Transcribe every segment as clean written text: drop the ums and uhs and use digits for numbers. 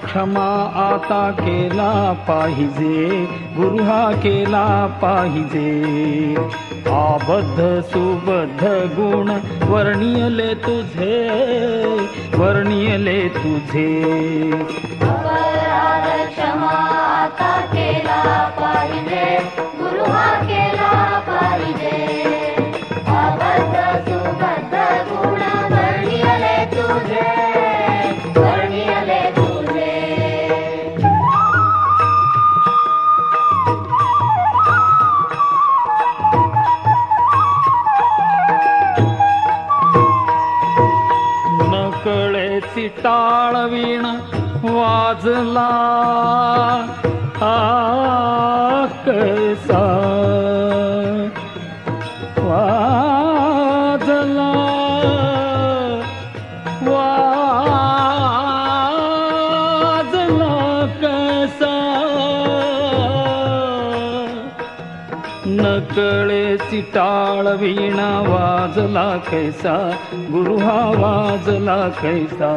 क्षमा आता केला पाहिजे, गुरु हा केला पाहिजे. आबद्ध सुबद्ध गुण वर्णियले तुझे, वर्णियले तुझे. अपराध क्षमा आता केला पाहिजे, गुरु हा केला पाहिजे. अबद्ध सुबद्ध गुण वर्णियले तुझे, वर्णियले तुझे. नकळेची टाळवीण वाजला कसा वाजला, वाजला कसा. नकळेची टाळवीण वाजला कैसा, गुरु हा वाजला कैसा.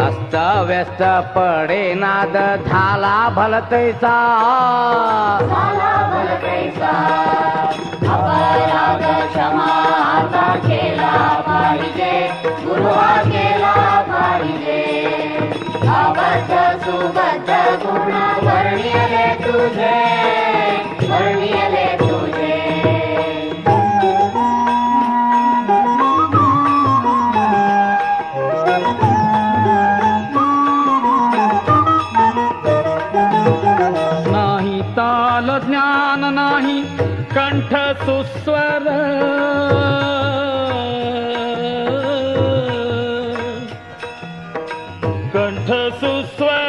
अस्त व्यस्त पडे नाद झाला भलतैसा, झाला भलतैसा. अपराध क्षमा आता केला पाहिजे, गुरु हा केला पाहिजे. अबद्ध सुबद्ध गुण वर्णियले तुझे, वर्णियले तुझे. नाही ताल ज्ञान नाही कंठ सुस्वर, कंठ सुस्वर.